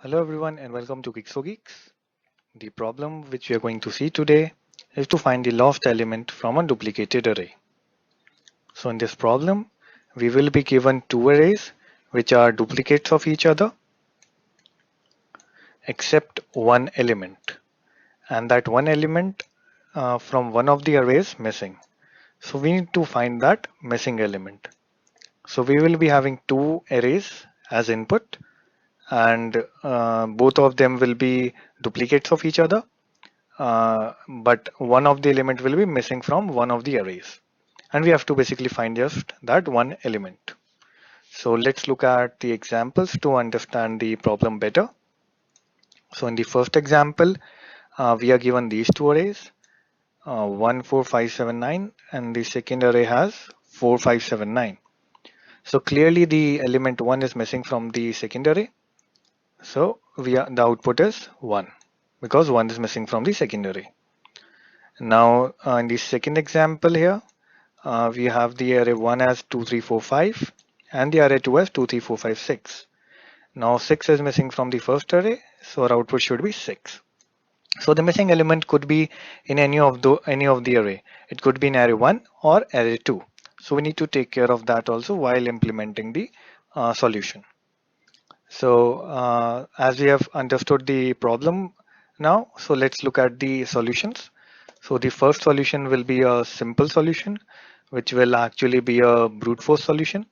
Hello everyone and welcome to Geeks for Geeks. The problem which we are going to see today is to find the lost element from a duplicated array. So in this problem, we will be given two arrays which are duplicates of each other except one element, and that one element from one of the arrays missing. So we need to find that missing element. So we will be having two arrays as input, and both of them will be duplicates of each other, but one of the element will be missing from one of the arrays, and we have to basically find just that one element. So let's look at the examples to understand the problem better. So in the first example, we are given these two arrays, 1 4 5 7 9, and the second array has 4 5 7 9. So clearly the element 1 is missing from the second array, so the output is 1 because 1 is missing from the second array. Now in the second example here, we have the array 1 as 2 3 4 5 and the array 2 as 2 3 4 5 6. Now 6 is missing from the first array, so our output should be 6. So the missing element could be in any of the array. It could be in array 1 or array 2. So we need to take care of that also while implementing the solution. So as we have understood the problem now, so let's look at the solutions. So the first solution will be a simple solution, which will actually be a brute force solution.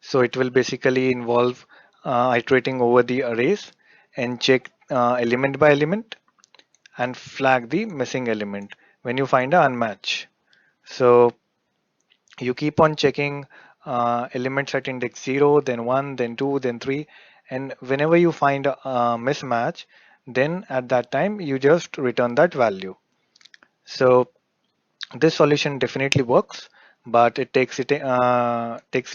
So it will basically involve iterating over the arrays and check element by element and flag the missing element when you find a unmatch. So you keep on checking elements at index 0, then 1, then 2, then 3, and whenever you find a mismatch, then at that time you just return that value. So this solution definitely works, but it takes the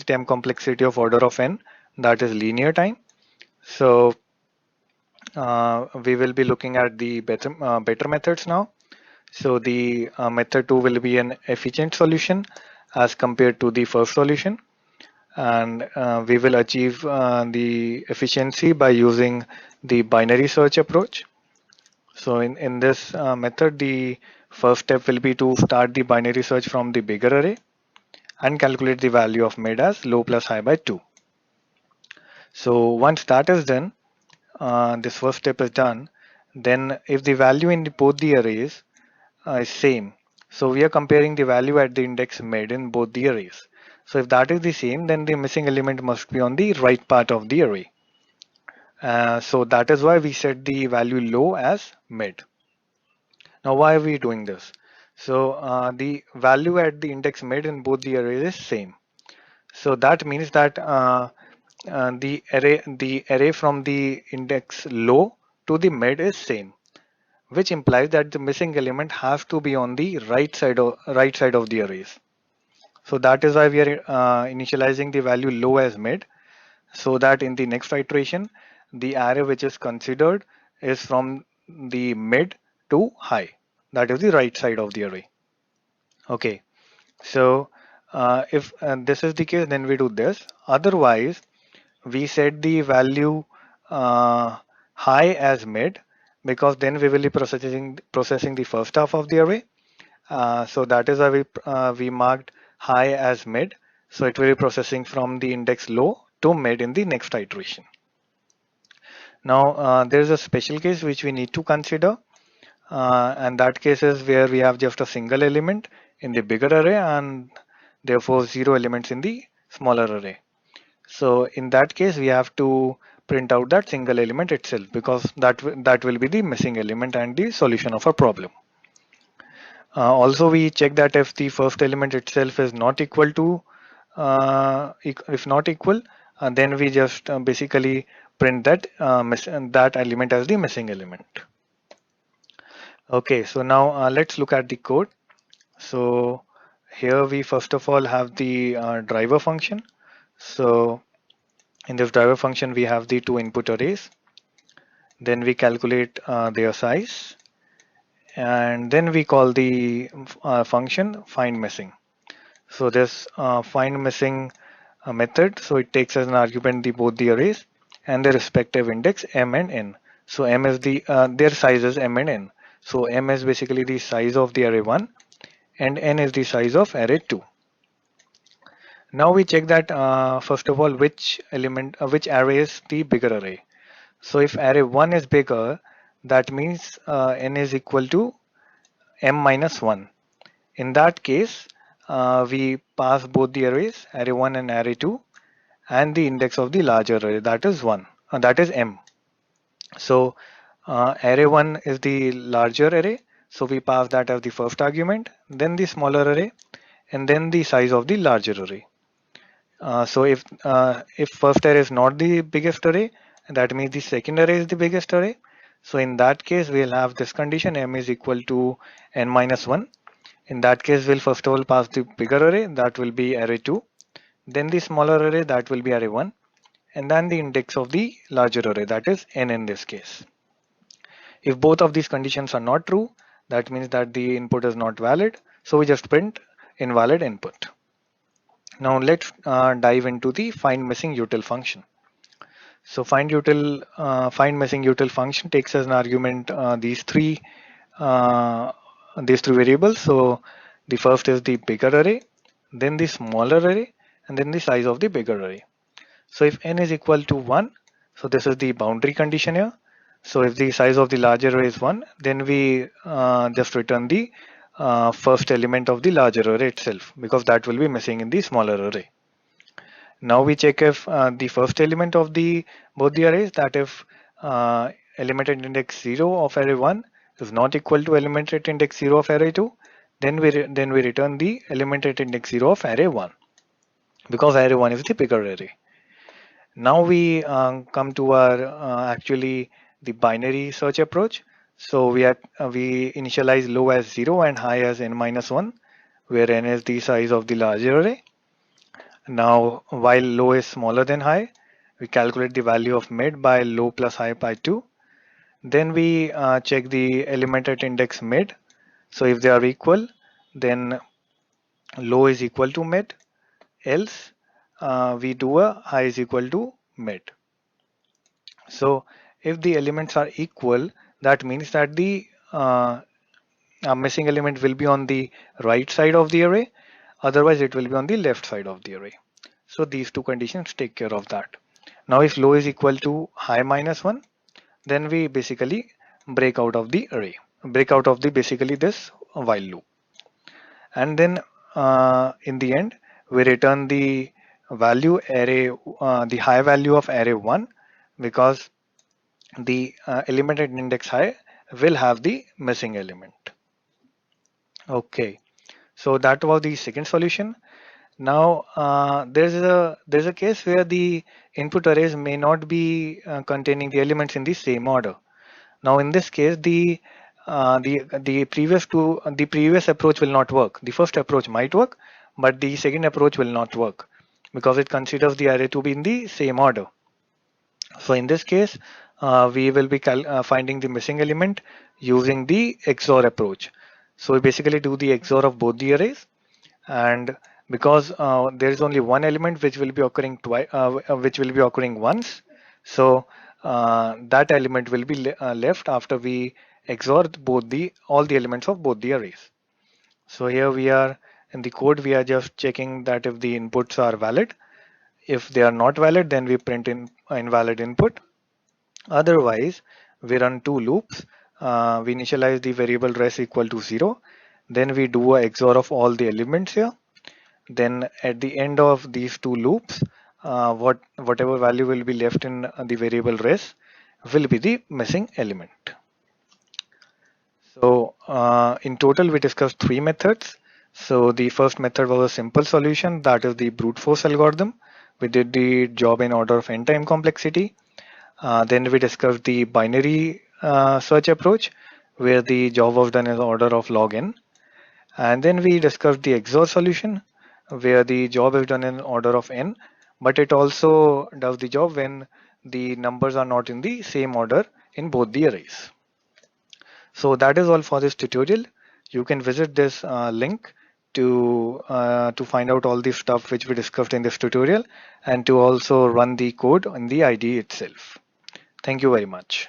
time complexity of order of n, that is linear time. So we will be looking at the better methods now. So the method 2 will be an efficient solution as compared to the first solution, and we will achieve the efficiency by using the binary search approach. So in this method, the first step will be to start the binary search from the bigger array and calculate the value of mid as low plus high by 2. So once that is done, this first step is done, then if the value in both the arrays is same, so we are comparing the value at the index mid in both the arrays. So if that is the same, then the missing element must be on the right part of the array. So that is why we set the value low as mid. Now why are we doing this? So the value at the index mid in both the arrays is same. So that means that the array from the index low to the mid is same, which implies that the missing element has to be on the right side of the arrays. So that is why we are initializing the value low as mid, so that in the next iteration, the array which is considered is from the mid to high. That is the right side of the array. Okay, so if this is the case, then we do this. Otherwise, we set the value uh, high as mid, because then we will be processing the first half of the array. So that is why we marked high as mid. So it will be processing from the index low to mid in the next iteration. Now there is a special case which we need to consider, and that case is where we have just a single element in the bigger array and therefore zero elements in the smaller array. So in that case, we have to print out that single element itself, because that will be the missing element and the solution of our problem. Also, we check that if the first element itself is not equal to, if not equal, then we just basically print that element as the missing element. Okay, so now let's look at the code. So here we first of all have the driver function. So in this driver function, we have the two input arrays. Then we calculate their size, and then we call the function find missing. So this find missing method, so it takes as an argument both the arrays, and their respective index m and n. So m is their size is m and n. So m is basically the size of the array 1 and n is the size of array 2. Now we check that first of all which array is the bigger array. So if array 1 is bigger, that means n is equal to m minus 1. In that case, we pass both the arrays array 1 and array 2 and the index of the larger array, that is 1, that is m. So array 1 is the larger array, so we pass that as the first argument, then the smaller array, and then the size of the larger array. So if first array is not the biggest array, that means the second array is the biggest array. So in that case, we'll have this condition m is equal to n minus 1. In that case, we'll first of all pass the bigger array, that will be array 2, then the smaller array, that will be array 1, and then the index of the larger array, that is n in this case. If both of these conditions are not true, that means that the input is not valid, so we just print invalid input. Now let's dive into the find missing util function. So find missing util function takes as an argument uh, these three variables. So the first is the bigger array, then the smaller array, and then the size of the bigger array. So if n is equal to 1, so this is the boundary condition here. So if the size of the larger array is 1, then we just return the first element of the larger array itself, because that will be missing in the smaller array. Now we check if the first element of both the arrays, that if element at index 0 of array 1 is not equal to element at index 0 of array 2, then we return the element at index 0 of array 1, because array 1 is the bigger array. Now we come to our actually the binary search approach. So we initialize low as 0 and high as n minus 1, where n is the size of the larger array. Now while low is smaller than high, we calculate the value of mid by low plus high by 2. Then we check the element at index mid. So if they are equal, then low is equal to mid, else we do a high is equal to mid. So if the elements are equal, that means that the missing element will be on the right side of the array, otherwise it will be on the left side of the array. So these two conditions take care of that. Now if low is equal to high minus 1, then we basically break out of the array, break out of the basically this while loop. And then in the end, we return the value array, the high value of array 1, because the element at index high will have the missing element. Okay, so that was the second solution. Now there's a case where the input arrays may not be containing the elements in the same order. Now in this case, the previous approach will not work. The first approach might work, but the second approach will not work because it considers the array to be in the same order. So in this case, we will be finding the missing element using the XOR approach. So we basically do the XOR of both the arrays, and because there is only one element which will be occurring once, so that element will be left after we XOR all the elements of both the arrays. So here we are in the code, we are just checking that if the inputs are valid. If they are not valid, then we print in invalid input. Otherwise, we run two loops. We initialize the variable res equal to 0. Then we do a XOR of all the elements here. Then at the end of these two loops, whatever value will be left in the variable res will be the missing element. So in total, we discussed three methods. So the first method was a simple solution, that is the brute force algorithm. We did the job in order of n time complexity. Then we discussed the binary search approach, where the job was done in order of log n. And then we discussed the XOR solution, where the job is done in order of n, but it also does the job when the numbers are not in the same order in both the arrays. So that is all for this tutorial. You can visit this link to find out all the stuff which we discussed in this tutorial and to also run the code in the IDE itself. Thank you very much.